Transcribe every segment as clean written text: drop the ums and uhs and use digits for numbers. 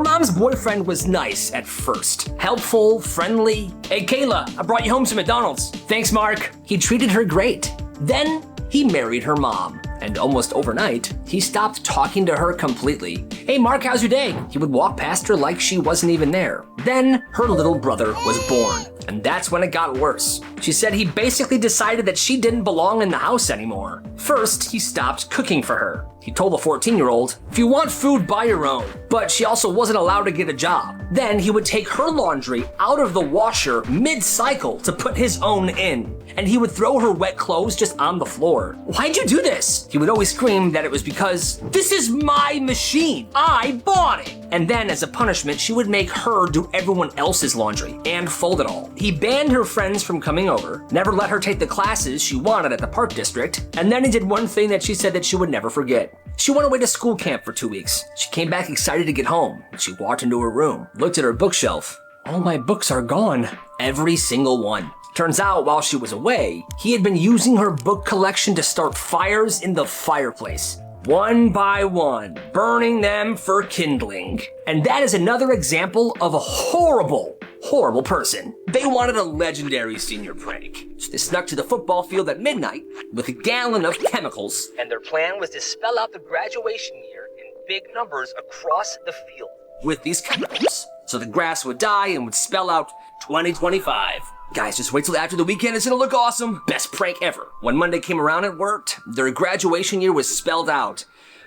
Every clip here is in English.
Her mom's boyfriend was nice at first. Helpful, friendly. Hey Kayla, I brought you home some McDonald's. Thanks, Mark. He treated her great. Then he married her mom. And almost overnight, he stopped talking to her completely. Hey Mark, how's your day? He would walk past her like she wasn't even there. Then her little brother was born. And that's when it got worse. She said he basically decided that she didn't belong in the house anymore. First, he stopped cooking for her. He told the 14-year-old, if you want food, buy your own. But she also wasn't allowed to get a job. Then he would take her laundry out of the washer mid-cycle to put his own in. And he would throw her wet clothes just on the floor. Why'd you do this? He would always scream that it was because, this is my machine. I bought it. And then as a punishment, she would make her do everyone else's laundry and fold it all. He banned her friends from coming over, never let her take the classes she wanted at the park district, and then he did one thing that she said that she would never forget. She went away to school camp for 2 weeks. She came back excited to get home. She walked into her room, looked at her bookshelf. All my books are gone. Every single one. Turns out, while she was away, he had been using her book collection to start fires in the fireplace. One by one, burning them for kindling. And that is another example of a horrible person. They wanted a legendary senior prank. So they snuck to the football field at midnight with a gallon of chemicals, and their plan was to spell out the graduation year in big numbers across the field with these chemicals. So the grass would die and would spell out 2025. Guys, just wait till after the weekend. It's gonna look awesome. Best prank ever. When Monday came around, it worked. Their graduation year was spelled out.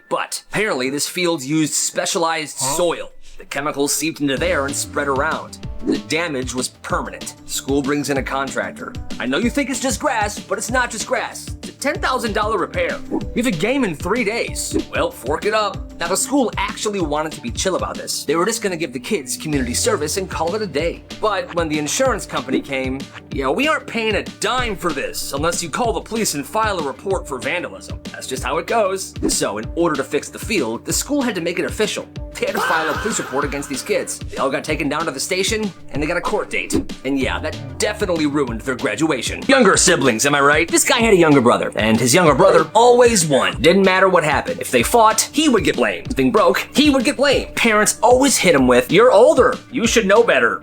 But apparently this field used specialized soil. The chemicals seeped into there and spread around. The damage was permanent. School brings in a contractor. I know you think it's just grass, but it's not just grass. It's a $10,000 repair. We have a game in 3 days. Well, fork it up. Now the school actually wanted to be chill about this. They were just gonna give the kids community service and call it a day. But when the insurance company came, we aren't paying a dime for this unless you call the police and file a report for vandalism. That's just how it goes. So in order to fix the field, the school had to make it official. They had to file a police report against these kids. They all got taken down to the station, and they got a court date. And yeah, that definitely ruined their graduation. Younger siblings, am I right? This guy had a younger brother, and his younger brother always won. Didn't matter what happened. If they fought, he would get blamed. If the thing broke, he would get blamed. Parents always hit him with, you're older, you should know better.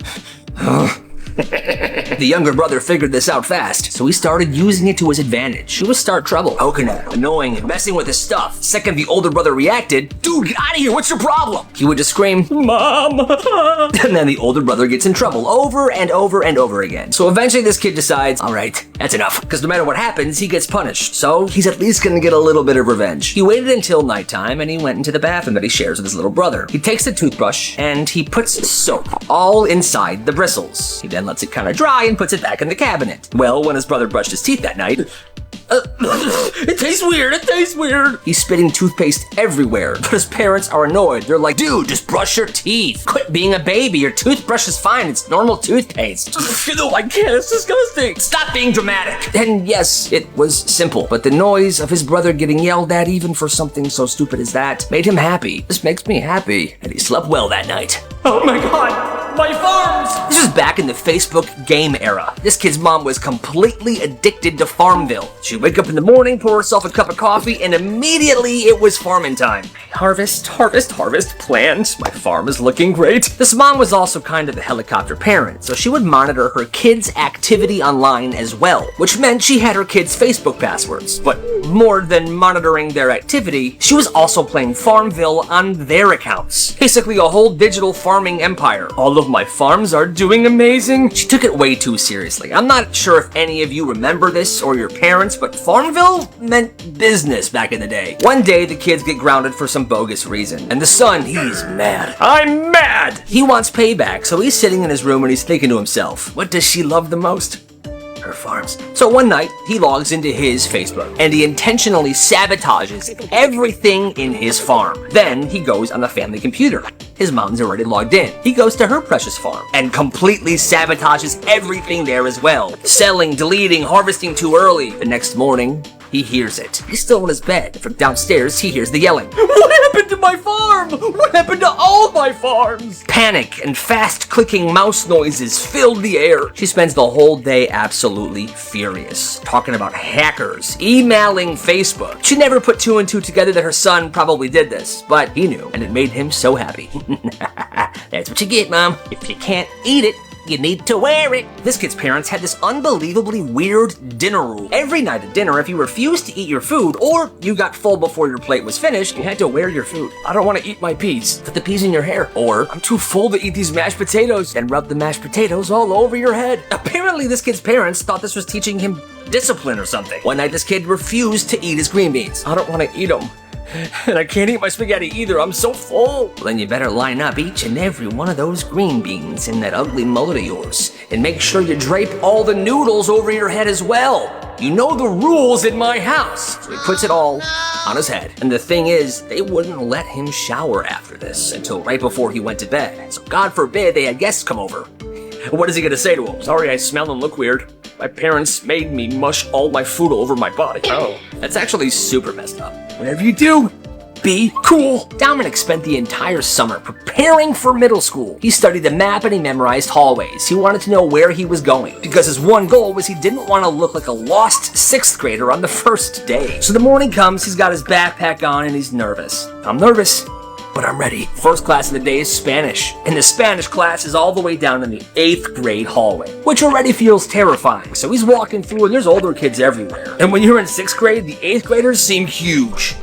The younger brother figured this out fast, so he started using it to his advantage. He would start trouble, poking at him, annoying him, messing with his stuff. Second the older brother reacted, dude, get out of here, what's your problem? He would just scream, Mom! And then the older brother gets in trouble over and over and over again. So eventually this kid decides, all right, that's enough. Because no matter what happens, he gets punished. So he's at least gonna get a little bit of revenge. He waited until nighttime and he went into the bathroom that he shares with his little brother. He takes the toothbrush and he puts soap all inside the bristles. He then lets it kind of dry and puts it back in the cabinet. Well, when his brother brushed his teeth that night, it tastes weird. He's spitting toothpaste everywhere, but his parents are annoyed. They're like, dude, just brush your teeth. Quit being a baby. Your toothbrush is fine. It's normal toothpaste. No, I can't. It's disgusting. Stop being dramatic. And yes, it was simple, but the noise of his brother getting yelled at, even for something so stupid as that, made him happy. This makes me happy. And he slept well that night. Oh my God, my farms! This was back in the Facebook game era. This kid's mom was completely addicted to Farmville. She'd wake up in the morning, pour herself a cup of coffee, and immediately it was farming time. Harvest, plant. My farm is looking great. This mom was also kind of a helicopter parent, so she would monitor her kids' activity online as well, which meant she had her kids' Facebook passwords. But more than monitoring their activity, she was also playing Farmville on their accounts. Basically a whole digital farming empire. All of my farms are doing amazing. She took it way too seriously. I'm not sure if any of you remember this or your parents, but Farmville meant business back in the day. One day, the kids get grounded for some bogus reason, and the son, he's mad. I'm mad! He wants payback, so he's sitting in his room and he's thinking to himself, what does she love the most? Her farms. So one night, he logs into his Facebook, and he intentionally sabotages everything in his farm. Then he goes on the family computer. His mom's already logged in. He goes to her precious farm and completely sabotages everything there as well. Selling, deleting, harvesting too early. The next morning, he hears it. He's still in his bed. From downstairs, he hears the yelling. What happened to my farm? What happened to all my farms? Panic and fast-clicking mouse noises filled the air. She spends the whole day absolutely furious, talking about hackers, emailing Facebook. She never put two and two together that her son probably did this, but he knew, and it made him so happy. That's what you get, Mom. If you can't eat it, you need to wear it. This kid's parents had this unbelievably weird dinner rule. Every night at dinner, if you refused to eat your food or you got full before your plate was finished, you had to wear your food. I don't want to eat my peas. Put the peas in your hair. Or, I'm too full to eat these mashed potatoes, and rub the mashed potatoes all over your head. Apparently, this kid's parents thought this was teaching him discipline or something. One night, this kid refused to eat his green beans. I don't want to eat them. And I can't eat my spaghetti either, I'm so full. Well, then you better line up each and every one of those green beans in that ugly mullet of yours. And make sure you drape all the noodles over your head as well. You know the rules in my house. So he puts it all on his head. And the thing is, they wouldn't let him shower after this until right before he went to bed. So God forbid they had guests come over. What is he gonna say to him? Sorry, I smell and look weird. My parents made me mush all my food all over my body. Oh, that's actually super messed up. Whatever you do, be cool. Dominic spent the entire summer preparing for middle school. He studied the map and he memorized hallways. He wanted to know where he was going because his one goal was he didn't want to look like a lost 6th grader on the first day. So the morning comes, he's got his backpack on and he's nervous. I'm nervous, but I'm ready. First class of the day is Spanish, and the Spanish class is all the way down in the 8th grade hallway, which already feels terrifying. So he's walking through and there's older kids everywhere. And when you're in 6th grade, the 8th graders seem huge.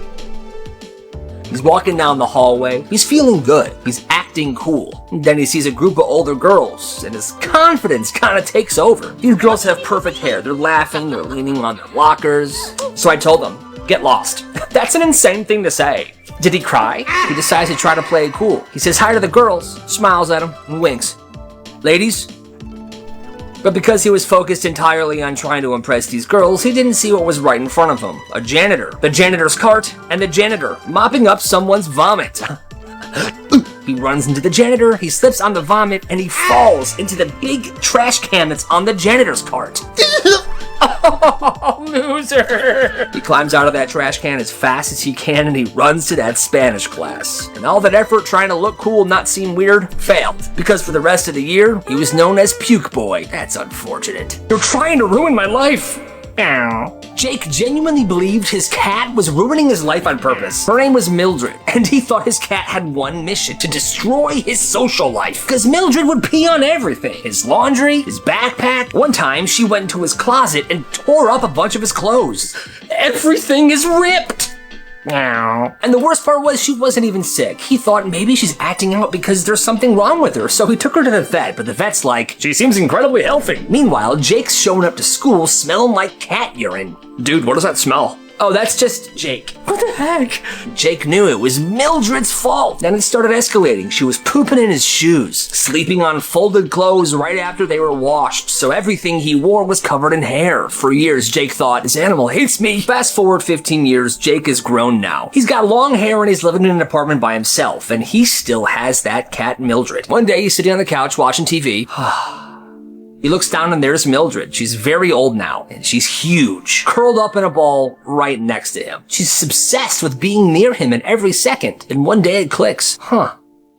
He's walking down the hallway. He's feeling good. He's acting cool. And then he sees a group of older girls, and his confidence kind of takes over. These girls have perfect hair. They're laughing. They're leaning on their lockers. So I told them, get lost. That's an insane thing to say. Did he cry? He decides to try to play it cool. He says hi to the girls, smiles at them, and winks. Ladies? But because he was focused entirely on trying to impress these girls, he didn't see what was right in front of him. A janitor, the janitor's cart, and the janitor mopping up someone's vomit. He runs into the janitor, he slips on the vomit, and he falls into the big trash can that's on the janitor's cart. Oh, loser! He climbs out of that trash can as fast as he can and he runs to that Spanish class. And all that effort trying to look cool and not seem weird failed. Because for the rest of the year, he was known as Puke Boy. That's unfortunate. You're trying to ruin my life! Ow. Jake genuinely believed his cat was ruining his life on purpose. Her name was Mildred, and he thought his cat had one mission, to destroy his social life. Because Mildred would pee on everything. His laundry, his backpack. One time, she went into his closet and tore up a bunch of his clothes. Everything is ripped! Ow. And the worst part was she wasn't even sick. He thought maybe she's acting out because there's something wrong with her, so he took her to the vet, but the vet's like, she seems incredibly healthy. Meanwhile, Jake's showing up to school smelling like cat urine. Dude, what does that smell? Oh, that's just Jake. What the heck? Jake knew it was Mildred's fault. Then it started escalating. She was pooping in his shoes, sleeping on folded clothes right after they were washed, so everything he wore was covered in hair. For years, Jake thought, this animal hates me. Fast forward 15 years, Jake is grown now. He's got long hair and he's living in an apartment by himself, and he still has that cat Mildred. One day, he's sitting on the couch watching TV. He looks down and there's Mildred. She's very old now, and she's huge, curled up in a ball right next to him. She's obsessed with being near him in every second, and one day it clicks.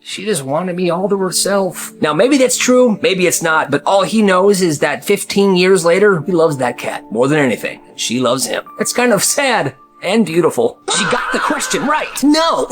She just wanted me all to herself. Now, maybe that's true, maybe it's not, but all he knows is that 15 years later, he loves that cat more than anything, and she loves him. It's kind of sad. And beautiful. She got the question right. No,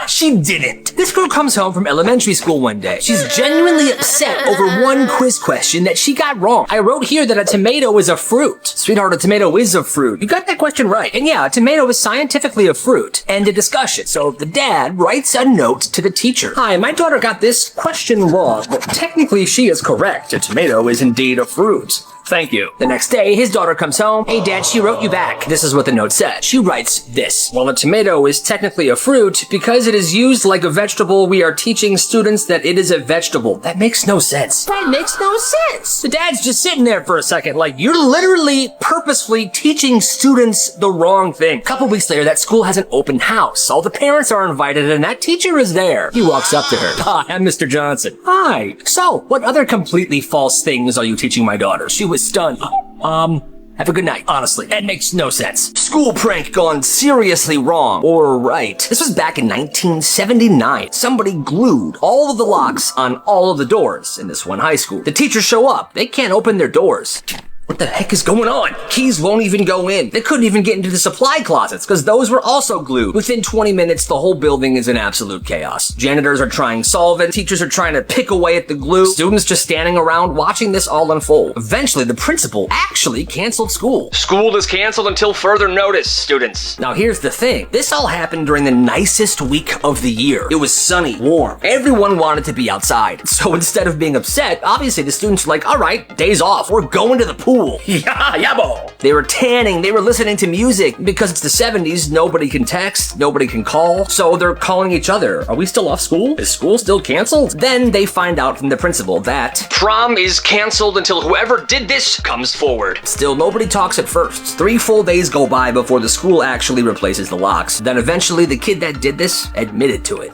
she didn't. This girl comes home from elementary school one day. She's genuinely upset over one quiz question that she got wrong. I wrote here that a tomato is a fruit. Sweetheart, a tomato is a fruit. You got that question right. And yeah, a tomato is scientifically a fruit. End of discussion. So the dad writes a note to the teacher. Hi, my daughter got this question wrong, but technically she is correct. A tomato is indeed a fruit. Thank you. The next day, his daughter comes home. Hey, Dad, she wrote you back. This is what the note said. She writes this. While a tomato is technically a fruit, because it is used like a vegetable, we are teaching students that it is a vegetable. That makes no sense. That makes no sense. The dad's just sitting there for a second, like, you're literally purposefully teaching students the wrong thing. A couple weeks later, that school has an open house. All the parents are invited, and that teacher is there. He walks up to her. Hi, I'm Mr. Johnson. Hi. So, what other completely false things are you teaching my daughter? She was stunned. Have a good night. Honestly, that makes no sense. School prank gone seriously wrong. Or right. This was back in 1979. Somebody glued all of the locks on all of the doors in this one high school. The teachers show up. They can't open their doors. What the heck is going on? Keys won't even go in. They couldn't even get into the supply closets because those were also glued. Within 20 minutes, the whole building is in absolute chaos. Janitors are trying to solve it. Teachers are trying to pick away at the glue. Students just standing around watching this all unfold. Eventually, the principal actually canceled school. School is canceled until further notice, students. Now, here's the thing. This all happened during the nicest week of the year. It was sunny, warm. Everyone wanted to be outside. So instead of being upset, obviously the students were like, all right, days off. We're going to the pool. Yeah, yabo. They were tanning, they were listening to music. Because it's the 70s, nobody can text, nobody can call, so they're calling each other. Are we still off school? Is school still canceled? Then they find out from the principal that prom is canceled until whoever did this comes forward. Still, nobody talks at first. 3 full days go by before the school actually replaces the locks. Then eventually, the kid that did this admitted to it.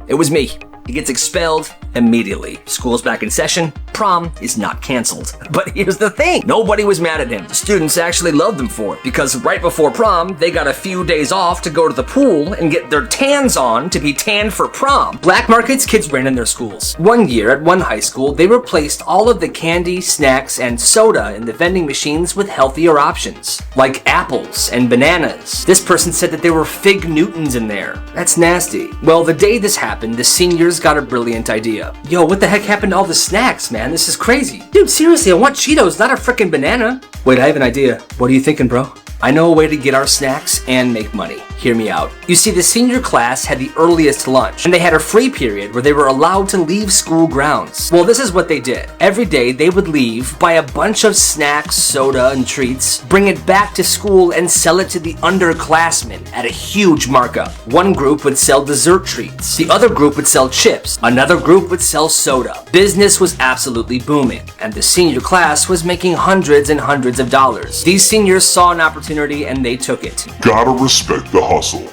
It was me. He gets expelled immediately. School's back in session. Prom is not canceled. But here's the thing. Nobody was mad at him. The students actually loved him for it because right before prom, they got a few days off to go to the pool and get their tans on to be tanned for prom. Black markets, kids ran in their schools. One year at one high school, they replaced all of the candy, snacks, and soda in the vending machines with healthier options, like apples and bananas. This person said that there were Fig Newtons in there. That's nasty. Well, the day this happened, the seniors got a brilliant idea. Yo, what the heck happened to all the snacks, man? This is crazy. Dude, seriously, I want Cheetos, not a frickin' banana. Wait, I have an idea. What are you thinking, bro? I know a way to get our snacks and make money. Hear me out. You see, the senior class had the earliest lunch, and they had a free period where they were allowed to leave school grounds. Well, this is what they did. Every day, they would leave, buy a bunch of snacks, soda, and treats, bring it back to school, and sell it to the underclassmen at a huge markup. One group would sell dessert treats. The other group would sell chips. Another group would sell soda. Business was absolutely booming, and the senior class was making hundreds and hundreds of dollars. These seniors saw an opportunity and they took it. Gotta respect the hustle.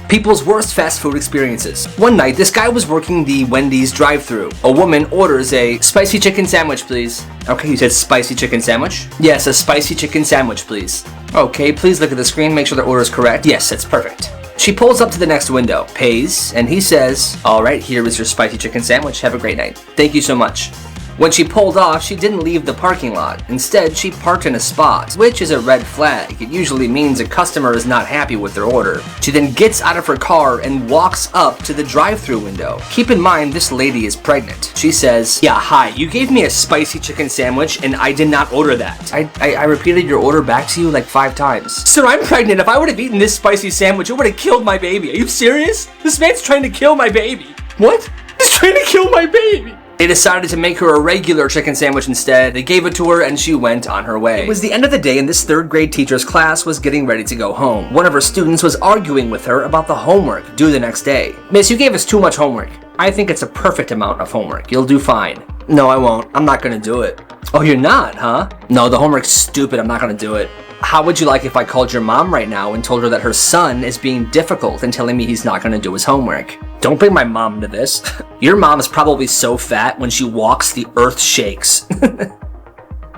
People's worst fast food experiences. One night, this guy was working the Wendy's drive-thru. A woman orders a spicy chicken sandwich, please. Okay, you said spicy chicken sandwich? Yes, a spicy chicken sandwich, please. Okay, please look at the screen, make sure the order is correct. Yes, that's perfect. She pulls up to the next window, pays, and he says, all right, here is your spicy chicken sandwich. Have a great night. Thank you so much. When she pulled off, she didn't leave the parking lot. Instead, she parked in a spot, which is a red flag. It usually means a customer is not happy with their order. She then gets out of her car and walks up to the drive-thru window. Keep in mind, this lady is pregnant. She says, yeah, hi, you gave me a spicy chicken sandwich and I did not order that. I repeated your order back to you like 5 times. Sir, I'm pregnant. If I would have eaten this spicy sandwich, it would have killed my baby. Are you serious? This man's trying to kill my baby. What? He's trying to kill my baby. They decided to make her a regular chicken sandwich instead. They gave it to her and she went on her way. It was the end of the day and this 3rd grade teacher's class was getting ready to go home. One of her students was arguing with her about the homework due the next day. Miss, you gave us too much homework. I think it's a perfect amount of homework. You'll do fine. No, I won't. I'm not gonna do it. Oh, you're not, huh? No, the homework's stupid. I'm not gonna do it. How would you like if I called your mom right now and told her that her son is being difficult and telling me he's not gonna do his homework? Don't bring my mom into this. Your mom is probably so fat when she walks the earth shakes.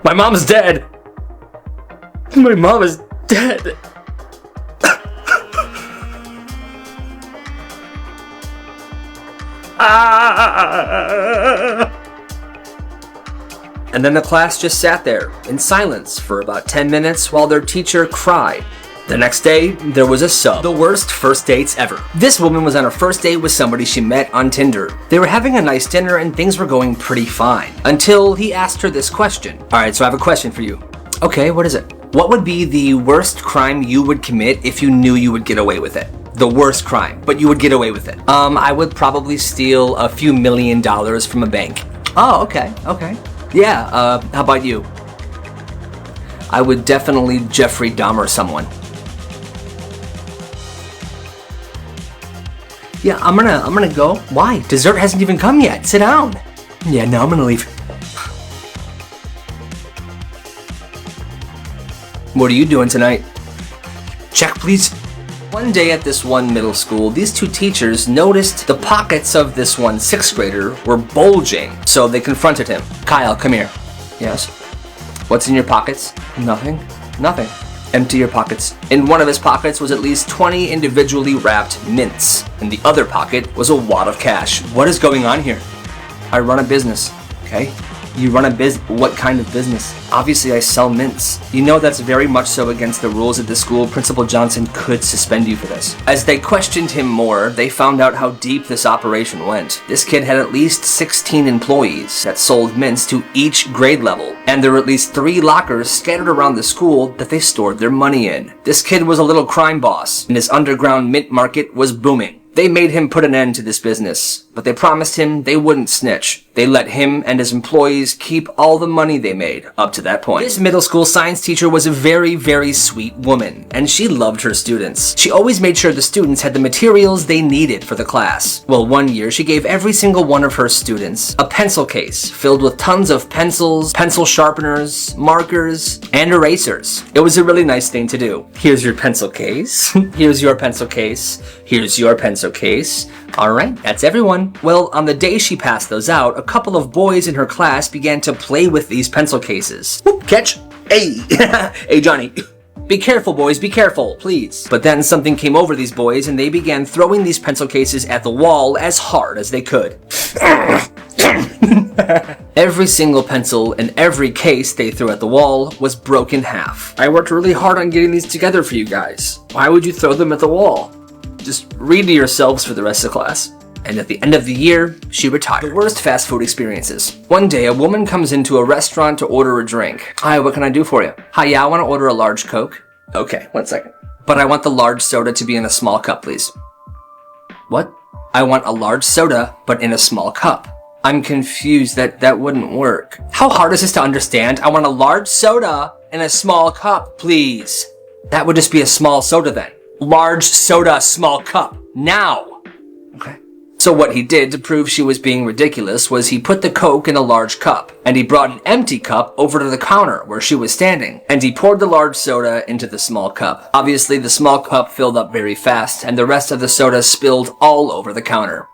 My mom is dead. My mom is dead. Ah! And then the class just sat there in silence for about 10 minutes while their teacher cried. The next day, there was a sub. The worst first dates ever. This woman was on a first date with somebody she met on Tinder. They were having a nice dinner and things were going pretty fine. Until he asked her this question. Alright, so I have a question for you. Okay, what is it? What would be the worst crime you would commit if you knew you would get away with it? The worst crime, but you would get away with it. I would probably steal a few $1 million from a bank. Oh, okay. Yeah, how about you? I would definitely Jeffrey Dahmer someone. Yeah, I'm gonna go. Why? Dessert hasn't even come yet. Sit down. Yeah, no, I'm gonna leave. What are you doing tonight? Check, please. One day at this one middle school, these 2 teachers noticed the pockets of this one 6th grader were bulging, so they confronted him. Kyle, come here. Yes? What's in your pockets? Nothing. Nothing. Empty your pockets. In one of his pockets was at least 20 individually wrapped mints. In the other pocket was a wad of cash. What is going on here? I run a business, okay? You run a what kind of business? Obviously, I sell mints. You know that's very much so against the rules at the school. Principal Johnson could suspend you for this. As they questioned him more, they found out how deep this operation went. This kid had at least 16 employees that sold mints to each grade level, and there were at least 3 lockers scattered around the school that they stored their money in. This kid was a little crime boss, and his underground mint market was booming. They made him put an end to this business, but they promised him they wouldn't snitch. They let him and his employees keep all the money they made up to that point. This middle school science teacher was a very, very sweet woman, and she loved her students. She always made sure the students had the materials they needed for the class. Well, one year she gave every single one of her students a pencil case filled with tons of pencils, pencil sharpeners, markers, and erasers. It was a really nice thing to do. Here's your pencil case. Here's your pencil case. Here's your pencil case. All right, that's everyone. Well, on the day she passed those out, a couple of boys in her class began to play with these pencil cases. Whoop, catch. Hey, hey, Johnny. Be careful, boys, be careful, please. But then something came over these boys and they began throwing these pencil cases at the wall as hard as they could. Every single pencil and every case they threw at the wall was broken in half. I worked really hard on getting these together for you guys. Why would you throw them at the wall? Just read to yourselves for the rest of class. And at the end of the year, she retired. The worst fast food experiences. One day, a woman comes into a restaurant to order a drink. Hi, what can I do for you? Hi, yeah, I want to order a large Coke. Okay, 1 second. But I want the large soda to be in a small cup, please. What? I want a large soda, but in a small cup. I'm confused. That wouldn't work. How hard is this to understand? I want a large soda in a small cup, please. That would just be a small soda then. Large soda, small cup. Now. Okay. So what he did to prove she was being ridiculous was he put the Coke in a large cup, and he brought an empty cup over to the counter where she was standing, and he poured the large soda into the small cup. Obviously, the small cup filled up very fast, and the rest of the soda spilled all over the counter.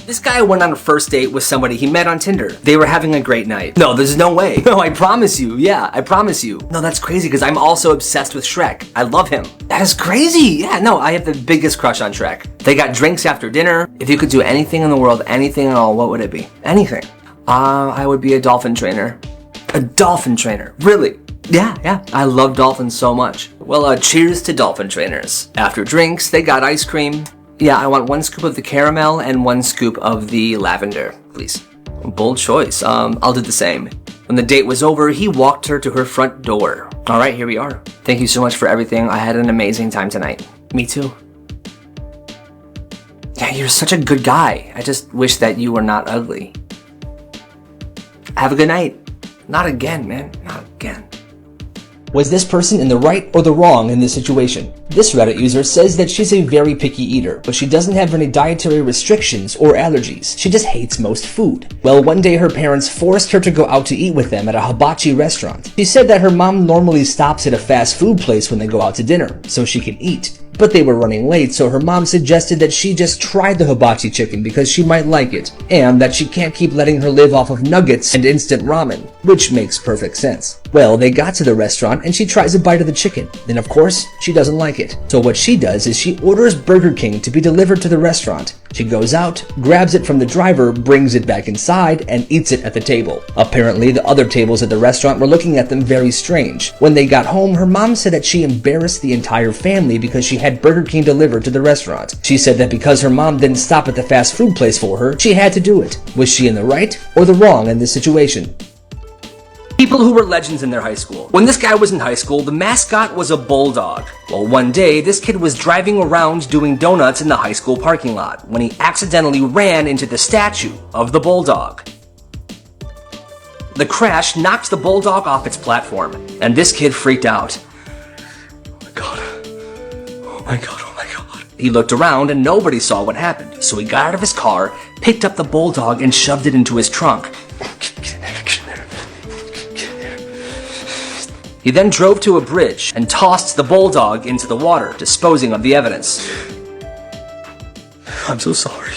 This guy went on a first date with somebody he met on Tinder. They were having a great night. No, there's no way. No, I promise you. Yeah, I promise you. No, that's crazy because I'm also obsessed with Shrek. I love him. That is crazy. Yeah, no, I have the biggest crush on Shrek. They got drinks after dinner. If you could do anything in the world, anything at all, what would it be? Anything. I would be a dolphin trainer. A dolphin trainer. Really? Yeah. I love dolphins so much. Well, cheers to dolphin trainers. After drinks, they got ice cream. Yeah, I want 1 scoop of the caramel and 1 scoop of the lavender, please. Bold choice. I'll do the same. When the date was over, he walked her to her front door. All right, here we are. Thank you so much for everything. I had an amazing time tonight. Me too. Yeah, you're such a good guy. I just wish that you were not ugly. Have a good night. Not again, man. Not again. Was this person in the right or the wrong in this situation? This Reddit user says that she's a very picky eater, but she doesn't have any dietary restrictions or allergies. She just hates most food. Well, one day her parents forced her to go out to eat with them at a hibachi restaurant. She said that her mom normally stops at a fast food place when they go out to dinner, so she can eat. But they were running late, so her mom suggested that she just try the hibachi chicken because she might like it, and that she can't keep letting her live off of nuggets and instant ramen, which makes perfect sense. Well, they got to the restaurant and she tries a bite of the chicken. Then of course, she doesn't like it. So what she does is she orders Burger King to be delivered to the restaurant. She goes out, grabs it from the driver, brings it back inside, and eats it at the table. Apparently, the other tables at the restaurant were looking at them very strange. When they got home, her mom said that she embarrassed the entire family because she had Burger King delivered to the restaurant. She said that because her mom didn't stop at the fast food place for her, she had to do it. Was she in the right or the wrong in this situation? People who were legends in their high school. When this guy was in high school, the mascot was a bulldog. Well, one day, this kid was driving around doing donuts in the high school parking lot when he accidentally ran into the statue of the bulldog. The crash knocked the bulldog off its platform, and this kid freaked out. Oh my god. Oh my god, oh my god. He looked around and nobody saw what happened, so he got out of his car, picked up the bulldog, and shoved it into his trunk. He then drove to a bridge and tossed the bulldog into the water, disposing of the evidence. I'm so sorry.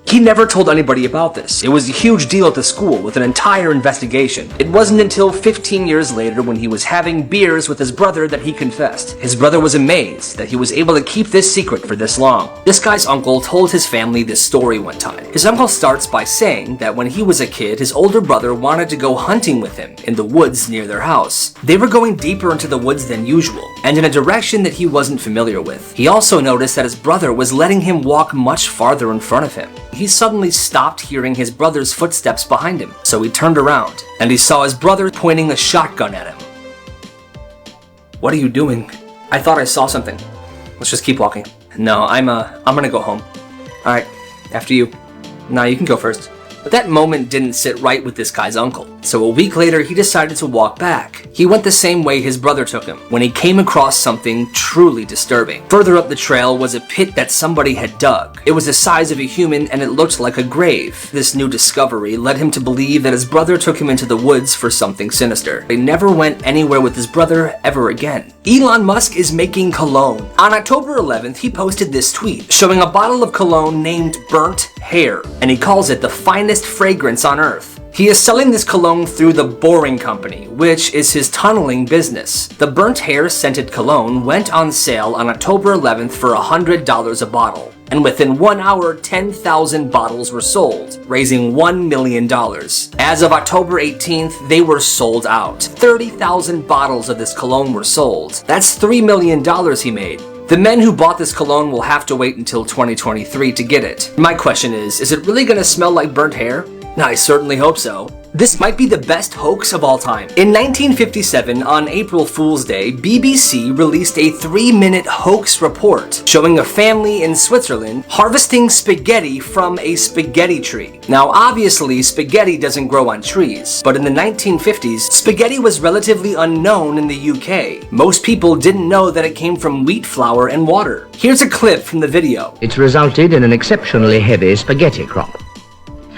He never told anybody about this. It was a huge deal at the school with an entire investigation. It wasn't until 15 years later when he was having beers with his brother that he confessed. His brother was amazed that he was able to keep this secret for this long. This guy's uncle told his family this story one time. His uncle starts by saying that when he was a kid, his older brother wanted to go hunting with him in the woods near their house. They were going deeper into the woods than usual, and in a direction that he wasn't familiar with. He also noticed that his brother was letting him walk much farther in front of him. He suddenly stopped hearing his brother's footsteps behind him, so he turned around, and he saw his brother pointing a shotgun at him. What are you doing? I thought I saw something. Let's just keep walking. No, I'm gonna go home. Alright, after you. Nah, you can go first. But that moment didn't sit right with this guy's uncle, so a week later he decided to walk back. He went the same way his brother took him, when he came across something truly disturbing. Further up the trail was a pit that somebody had dug. It was the size of a human and it looked like a grave. This new discovery led him to believe that his brother took him into the woods for something sinister. He never went anywhere with his brother ever again. Elon Musk is making cologne. On October 11th, he posted this tweet showing a bottle of cologne named Burnt Hair, and he calls it the finest fragrance on earth. He is selling this cologne through the Boring Company, which is his tunneling business. The Burnt Hair scented cologne went on sale on October 11th for $100 a bottle, and within 1 hour, 10,000 bottles were sold, raising $1 million. As of October 18th, they were sold out. 30,000 bottles of this cologne were sold. That's $3 million he made. The men who bought this cologne will have to wait until 2023 to get it. My question is it really gonna smell like burnt hair? I certainly hope so. This might be the best hoax of all time. In 1957, on April Fool's Day, BBC released a 3-minute hoax report showing a family in Switzerland harvesting spaghetti from a spaghetti tree. Now, obviously, spaghetti doesn't grow on trees, but in the 1950s, spaghetti was relatively unknown in the UK. Most people didn't know that it came from wheat flour and water. Here's a clip from the video. It's resulted in an exceptionally heavy spaghetti crop.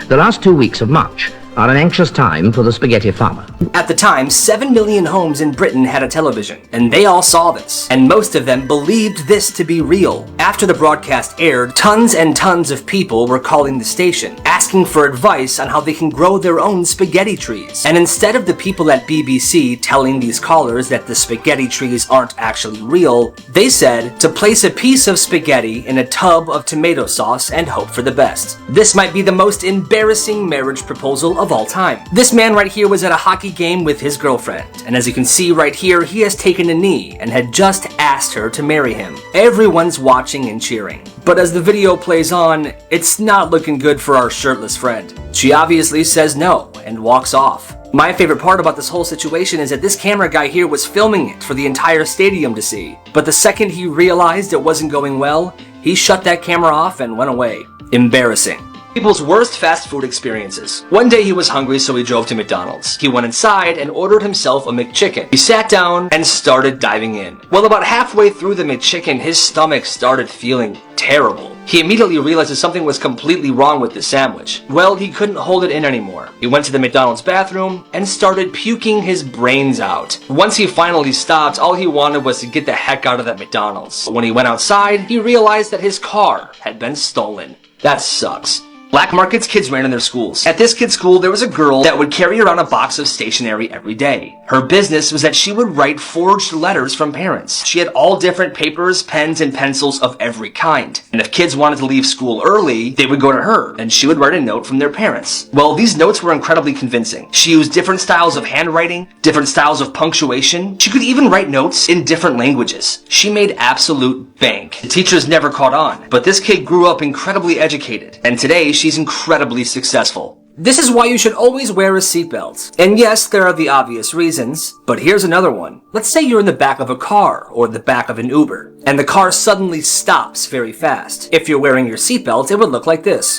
The last 2 weeks of March are an anxious time for the spaghetti farmer. At the time, 7 million homes in Britain had a television, and they all saw this, and most of them believed this to be real. After the broadcast aired, tons and tons of people were calling the station, asking for advice on how they can grow their own spaghetti trees. And instead of the people at BBC telling these callers that the spaghetti trees aren't actually real, they said to place a piece of spaghetti in a tub of tomato sauce and hope for the best. This might be the most embarrassing marriage proposal of all time. This man right here was at a hockey game with his girlfriend, and as you can see right here, he has taken a knee and had just asked her to marry him. Everyone's watching and cheering. But as the video plays on, it's not looking good for our shirtless friend. She obviously says no and walks off. My favorite part about this whole situation is that this camera guy here was filming it for the entire stadium to see. But the second he realized it wasn't going well, he shut that camera off and went away. Embarrassing. People's worst fast food experiences. One day he was hungry, so he drove to McDonald's. He went inside and ordered himself a McChicken. He sat down and started diving in. Well, about halfway through the McChicken, his stomach started feeling terrible. He immediately realized that something was completely wrong with the sandwich. Well, he couldn't hold it in anymore. He went to the McDonald's bathroom and started puking his brains out. Once he finally stopped, all he wanted was to get the heck out of that McDonald's. But when he went outside, he realized that his car had been stolen. That sucks. Black markets kids ran in their schools. At this kid's school, there was a girl that would carry around a box of stationery every day. Her business was that she would write forged letters from parents. She had all different papers, pens, and pencils of every kind. And if kids wanted to leave school early, they would go to her, and she would write a note from their parents. Well, these notes were incredibly convincing. She used different styles of handwriting, different styles of punctuation. She could even write notes in different languages. She made absolute bank. The teachers never caught on, but this kid grew up incredibly educated, and today she's incredibly successful. This is why you should always wear a seatbelt. And yes, there are the obvious reasons, but here's another one. Let's say you're in the back of a car or the back of an Uber, and the car suddenly stops very fast. If you're wearing your seatbelt, it would look like this.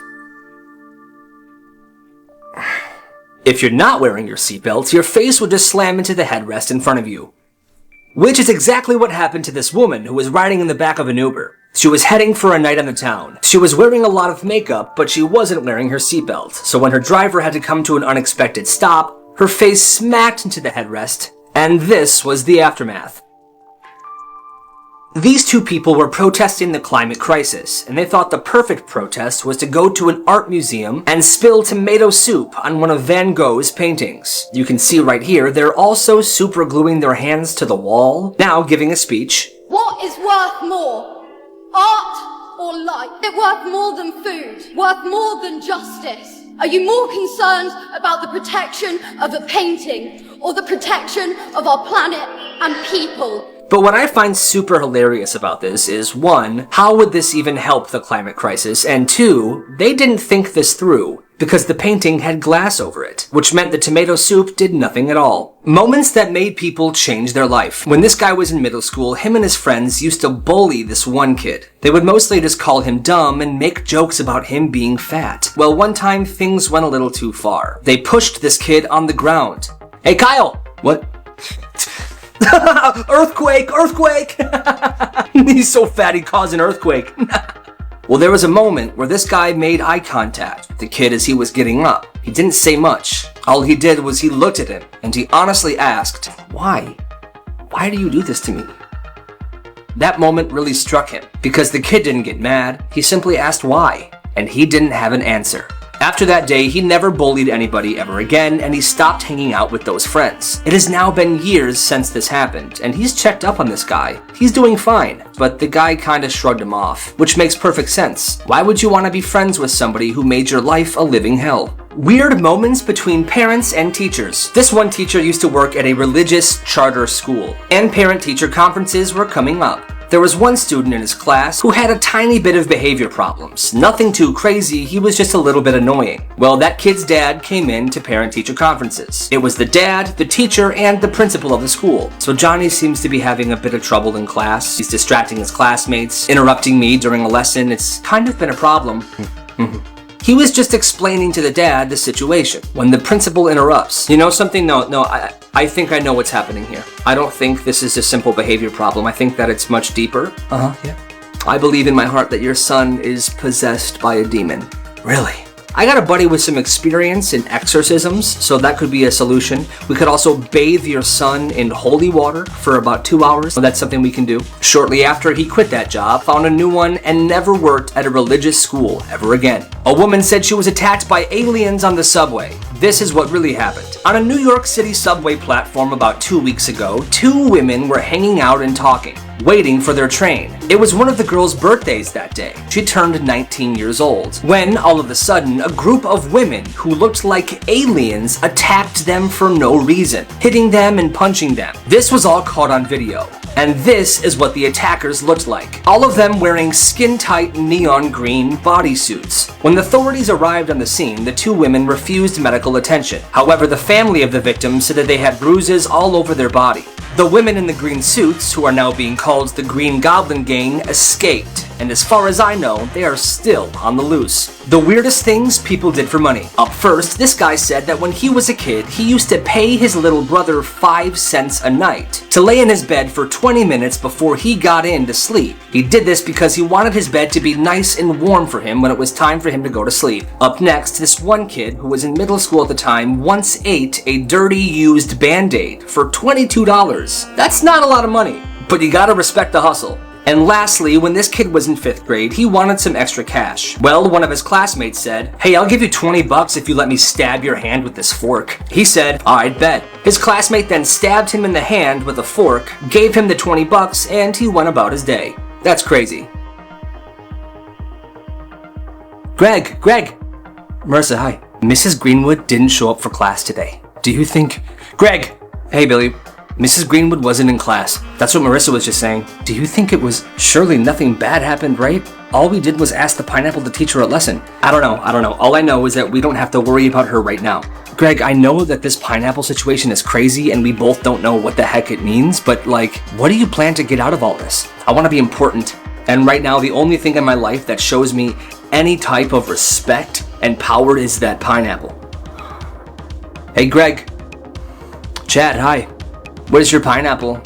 If you're not wearing your seatbelt, your face would just slam into the headrest in front of you. Which is exactly what happened to this woman who was riding in the back of an Uber. She was heading for a night on the town. She was wearing a lot of makeup, but she wasn't wearing her seatbelt. So when her driver had to come to an unexpected stop, her face smacked into the headrest, and this was the aftermath. These two people were protesting the climate crisis, and they thought the perfect protest was to go to an art museum and spill tomato soup on one of Van Gogh's paintings. You can see right here, they're also super gluing their hands to the wall, now giving a speech. What is worth more? Art or life? Is it worth more than food? Worth more than justice? Are you more concerned about the protection of a painting or the protection of our planet and people? But what I find super hilarious about this is, one, how would this even help the climate crisis? And two, they didn't think this through, because the painting had glass over it, which meant the tomato soup did nothing at all. Moments that made people change their life. When this guy was in middle school, him and his friends used to bully this one kid. They would mostly just call him dumb and make jokes about him being fat. Well, one time things went a little too far. They pushed this kid on the ground. Hey, Kyle! What? Earthquake! Earthquake! He's so fat he caused an earthquake. Well, there was a moment where this guy made eye contact with the kid as he was getting up. He didn't say much. All he did was he looked at him, and he honestly asked, "Why? Why do you do this to me?" That moment really struck him, because the kid didn't get mad. He simply asked why, and he didn't have an answer. After that day, he never bullied anybody ever again, and he stopped hanging out with those friends. It has now been years since this happened, and he's checked up on this guy. He's doing fine, but the guy kinda shrugged him off, which makes perfect sense. Why would you want to be friends with somebody who made your life a living hell? Weird moments between parents and teachers. This one teacher used to work at a religious charter school, and parent-teacher conferences were coming up. There was one student in his class who had a tiny bit of behavior problems. Nothing too crazy, he was just a little bit annoying. Well, that kid's dad came in to parent-teacher conferences. It was the dad, the teacher, and the principal of the school. So Johnny seems to be having a bit of trouble in class. He's distracting his classmates, interrupting me during a lesson. It's kind of been a problem. He was just explaining to the dad the situation when the principal interrupts. You know something? No, I think I know what's happening here. I don't think this is a simple behavior problem. I think that it's much deeper. Yeah. I believe in my heart that your son is possessed by a demon. Really? I got a buddy with some experience in exorcisms, so that could be a solution. We could also bathe your son in holy water for about 2 hours. So that's something we can do. Shortly after, he quit that job, found a new one, and never worked at a religious school ever again. A woman said she was attacked by aliens on the subway. This is what really happened. On a New York City subway platform about 2 weeks ago, 2 women were hanging out and talking, waiting for their train. It was one of the girls' birthdays that day. She turned 19 years old, when all of a sudden, a group of women who looked like aliens attacked them for no reason, hitting them and punching them. This was all caught on video. And this is what the attackers looked like. All of them wearing skin-tight neon green bodysuits. When the authorities arrived on the scene, the 2 women refused medical attention. However, the family of the victims said that they had bruises all over their body. The women in the green suits, who are now being called the Green Goblin Gang, escaped. And as far as I know, they are still on the loose. The weirdest things people did for money. Up first, this guy said that when he was a kid, he used to pay his little brother 5 cents a night to lay in his bed for 20 minutes before he got in to sleep. He did this because he wanted his bed to be nice and warm for him when it was time for him to go to sleep. Up next, this one kid, who was in middle school at the time, once ate a dirty used Band-Aid for $22. That's not a lot of money, but you gotta respect the hustle. And lastly, when this kid was in 5th grade, he wanted some extra cash. Well, one of his classmates said, "Hey, I'll give you $20 if you let me stab your hand with this fork." He said, "I'd bet." His classmate then stabbed him in the hand with a fork, gave him the $20, and he went about his day. That's crazy. Greg! Marissa, hi. Mrs. Greenwood didn't show up for class today. Do you think... Greg! Hey, Billy. Mrs. Greenwood wasn't in class. That's what Marissa was just saying. Do you think it was... Surely nothing bad happened, right? All we did was ask the pineapple to teach her a lesson. I don't know. All I know is that we don't have to worry about her right now. Greg, I know that this pineapple situation is crazy and we both don't know what the heck it means, but like, what do you plan to get out of all this? I want to be important. And right now, the only thing in my life that shows me any type of respect and power is that pineapple. Hey, Greg. Chad, hi. Where's your pineapple?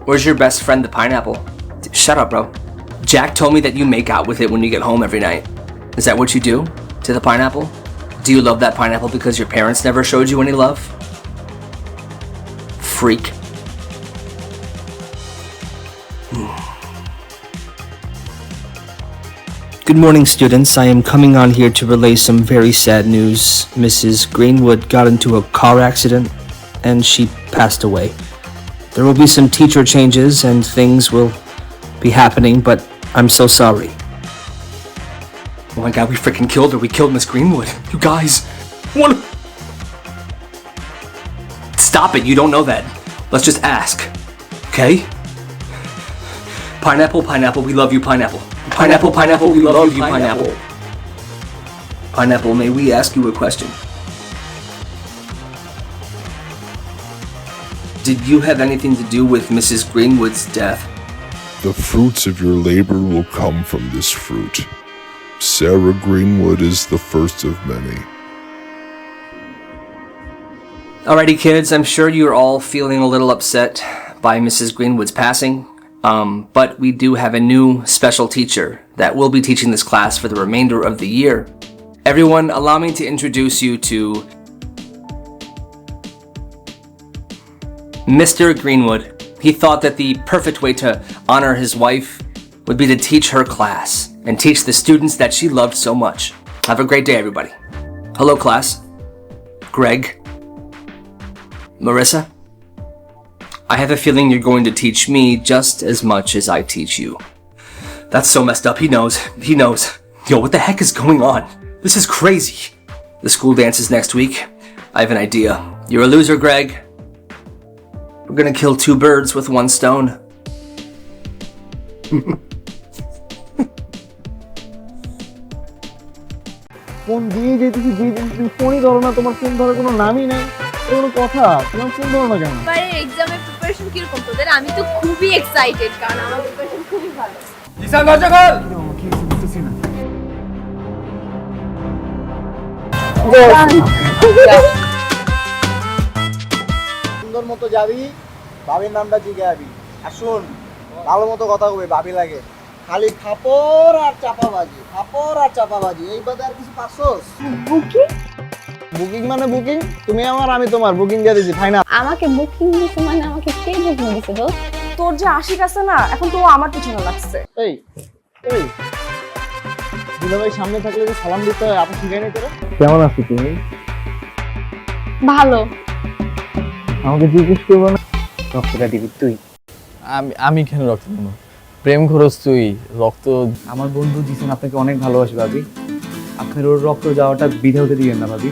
Where's your best friend, the pineapple? Shut up, bro. Jack told me that you make out with it when you get home every night. Is that what you do to the pineapple? Do you love that pineapple because your parents never showed you any love? freak. Good morning, students. I am coming on here to relay some very sad news. Mrs. Greenwood got into a car accident and she passed away. There will be some teacher changes and things will be happening, but I'm so sorry. Oh my god, we freaking killed her. We killed Miss Greenwood. You guys, what? Stop it, you don't know that. Let's just ask, okay? Pineapple, pineapple, we love you, pineapple. Pineapple, pineapple, we love you, pineapple. Pineapple, may we ask you a question? Did you have anything to do with Mrs. Greenwood's death? The fruits of your labor will come from this fruit. Sarah Greenwood is the first of many. Alrighty, kids, I'm sure you're all feeling a little upset by Mrs. Greenwood's passing. But we do have a new special teacher that will be teaching this class for the remainder of the year. Everyone, allow me to introduce you to Mr. Greenwood. He thought that the perfect way to honor his wife would be to teach her class and teach the students that she loved so much. Have a great day, everybody. Hello, class. Greg. Marissa. I have a feeling you're going to teach me just as much as I teach you. That's so messed up. He knows. He knows. Yo, what the heck is going on? This is crazy. The school dance is next week. I have an idea. You're a loser, Greg. We're gonna kill two birds with one stone. Phone দিয়ে যেতেছি ফোনই ধরো না, তোমার phone ধরার কোনো নামই নাই, কোনো কথা, তোমার ফোন ধরো না কেন? এবারে এক্সামের প্রিপারেশন কিরকম তোদের? আমি তো খুবই এক্সাইটেড, কারণ আমার প্রিপারেশন খুবই ভালো। ঈশান দরজা খোল। বুঝতেছি না। সুন্দর মতো যাবি, ভাবির নামটা জিজ্ঞাসি। আর শোন, ভালো মতো কথা কবে, ভাবি লাগে। খালি খাপড় আর চাপাবাজি, খাপড় আর চাপাবাজি, এই বাদে আর কিছু পারছস? বুকিং? বুকিং মানে বুকিং, তুমি আমার আমি তোমার, বুকিং দিয়ে দিছি, ফাইনাল। আমাকে বুকিং দিছে মানে আমাকে কে বুকিং দিছে দোস্ত? তোর যে আশিক আছে না, এখন তো আমার পিছনে লাগছে। এই এই দুলাভাই সামনে থাকলে যে সালাম দিতে হয়, আপনি শিখাই নাই তোরা? কেমন আছো তুমি? ভালো। আমাকে জিজ্ঞেস করবো না রক্তটা দিবি তুই? আমি কেন রক্ত দেবো? প্রেম খরচ তুই, রক্ত। আমার বন্ধু জিসান আপনাকে অনেক ভালোবাসে ভাবি, আপনার ওর রক্ত যাওয়াটা বিধে হতে দিবেন না ভাবি।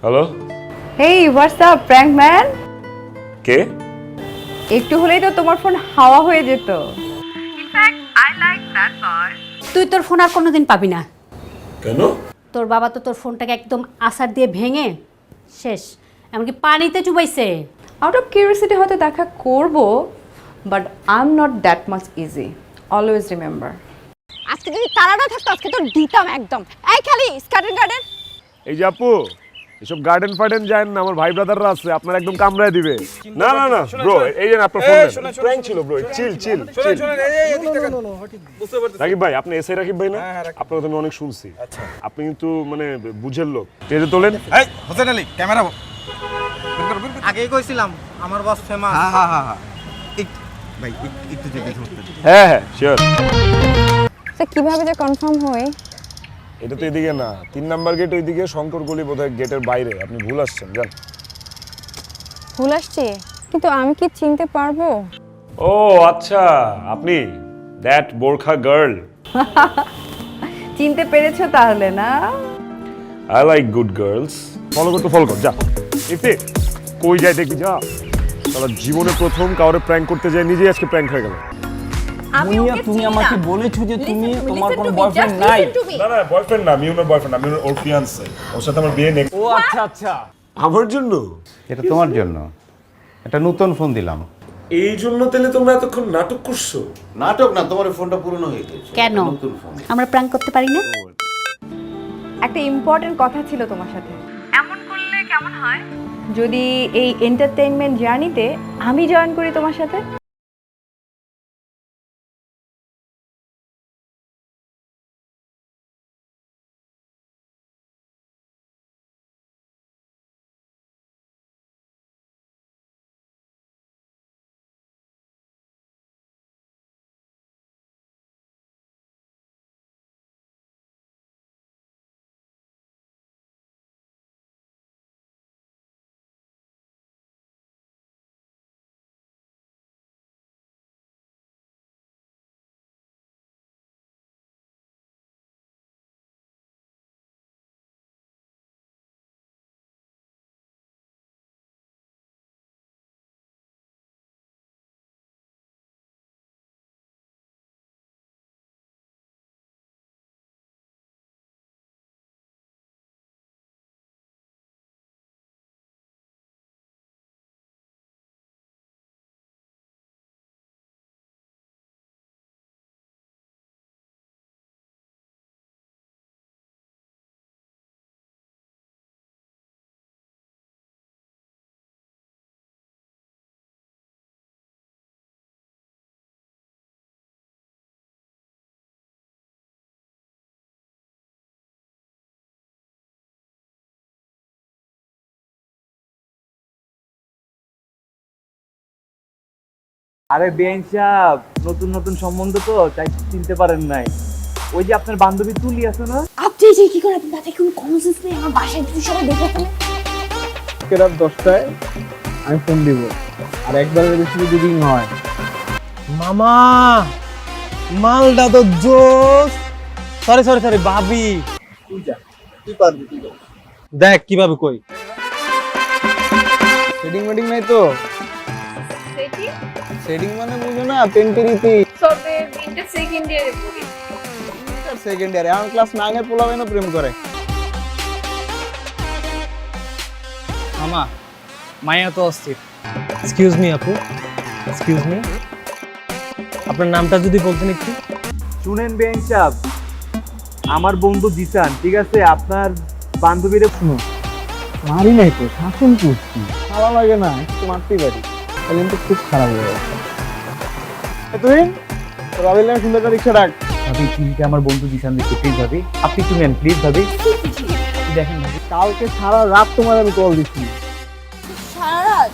হ্যালো, হেই হোয়াটস আপ প্র্যাঙ্ক ম্যান? কে? একটু হলেই তো তোমার ফোন হাওয়া হয়ে যেত। তুই তোর ফোন আর কোনোদিন পাবি না। কেন? তোর বাবা তো তোর ফোনটাকে একদম আছাড় দিয়ে ভেঙে শেষ, এমনকি পানিতে চুবাইছে। আউট অফ কিউরিওসিটি হয়তো দেখা করব, but I am not that much easy, always remember. আজকে যদি তারা না থাকতো আজকে তো দিতাম একদম। এই খালি স্কার্টের গার্ডেন। এই যে আপু, এসব গার্ডেন ফার্ডেন যায় না, আমার ভাই ব্রাদাররা আছে, আপনার একদম কামড়ায় দিবে। না না না ব্রো, এই যে আপনার ফোন প্র্যাঙ্ক ছিল ব্রো, চিল চিল চিল। রাকিব ভাই, আপনি এসআই রাকিব ভাই না? আপনার কথা আমি অনেক শুনছি। আপনি কিন্তু মানে বুঝের লোক। টেজে তোলেন। এই হোসেন আলী, ক্যামেরা আগেই কইছিলাম আমার বস ফেমাস। হ্যাঁ হ্যাঁ হ্যাঁ, ভাই একটু যদি ধরতে। হ্যাঁ হ্যাঁ শিওর। স্যার কিভাবে যে কনফার্ম হয়? এটা তো এদিকে না, 3 নাম্বার গেট ওইদিকে, শঙ্কর গলি বোধহয় গেটের বাইরে। আপনি ভুল আসছেন, যান। ভুল আসছে, কিন্তু আমি কি চিনতে পারবো? ও আচ্ছা, আপনি দ্যাট বোরখা গার্ল। চিনতে পেরেছো তাহলে না? I like good girls. Follow করতে ফলো কর, যা। ইফে কই যায় দেখবি, যা। সারা জীবনে প্রথম কাউরে প্র্যাঙ্ক করতে যায়, নিজেই আজকে প্র্যাঙ্ক হয়ে গেল। মুনিয়া, তুমি আমাকে বলেছো যে তুমি তোমার কোনো বয়ফ্রেন্ড নাই। না না, বয়ফ্রেন্ড না, আমি ওর বয়ফ্রেন্ড, আমি ওর ফিয়ান্সে। ওর সাথে আমার বিয়ে নেই। ও আচ্ছা আচ্ছা, আমার জন্য? এটা তোমার জন্য, এটা নতুন ফোন দিলাম। এই জন্য তাহলে তোমরা এতক্ষণ নাটক করছো? নাটক না, তোমার ফোনটা পুরনো হয়ে গেছে। কেন নতুন ফোন। আমরা প্র্যাঙ্ক করতে পারি না? একটা ইম্পর্টেন্ট কথা ছিল তোমার সাথে। এমন করলে কেমন হয় যদি এই এন্টারটেইনমেন্ট জার্নিতে আমি জয়েন করি তোমার সাথে? আরে বেন সাহেব, নতুন নতুন সম্বন্ধ তো তাই চিনতে পারেন নাই। ওই যে আপনার বান্ধবী তুলি আছে না? আপনি যে কি করে আপনি তাতে কোনো কনসেন্স নেই, আমার বাসায় যদি সবাই দেখে ফেলে। রাত 10টায় আমি ফোন দিব, আর একবারের বেশি যদি রিং হয়। মামা মালটা তো জোস। সরি সরি সরি ভাবি, তুই পারবি, দেখ কিভাবে কই। সেটিং মেটিং নাই তো? সেটিং মানে বুঝো না, পেন্টেরিতে সবে ইন্টার সেকেন্ড ইয়ারে পড়ি। সেকেন্ড ইয়ারে এখন ক্লাস 9 এর পোলাবে না প্রেম করে। মামা মায়া তো অস্থির। এক্সকিউজ মি আপু, এক্সকিউজ মি, আপনার নামটা যদি বলতেন একটু। শুনেন বেন সাহেব, আমার বন্ধু জিসান, ঠিক আছে? আপনার বান্ধবীরে শুনো, মারি নাই তো, শাসন করছি। ভালো লাগে না, একটু মারতেই পারি, তাহলে কিন্তু খুব খারাপ হয়ে গেছে। তুই রবিল সুন্দর রিক্সা ডাক। ভাবি চিনিকে আমার বন্ধু জিসান দিচ্ছে, প্লিজ ভাবি আপনি একটু নেন, প্লিজ ভাবি। দেখেন ভাবি, কালকে সারা রাত তোমার আমি কল দিচ্ছি। সারা রাত?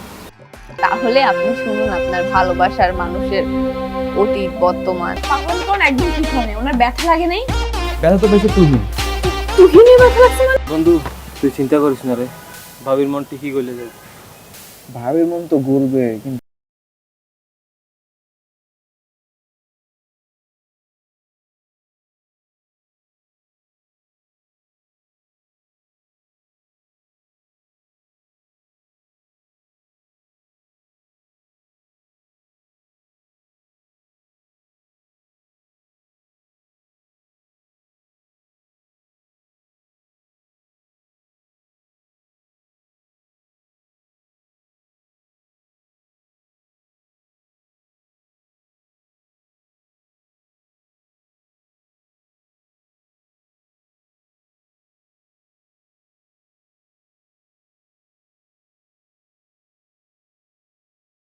তাহলে আপনি শুনুন আপনার ভালোবাসার মানুষের অতীত বর্তমান। পাগল কোন একদম ঠিক হয় না, ওনার ব্যথা লাগে নাই? ব্যথা তো বেশি তুহিন। তুহিনের ব্যথা লাগছে মানে? বন্ধু তুই চিন্তা করিস না রে, ভাবির মন ঠিকই গলে যাবে। ভাবির মন তো গলবে, কিন্তু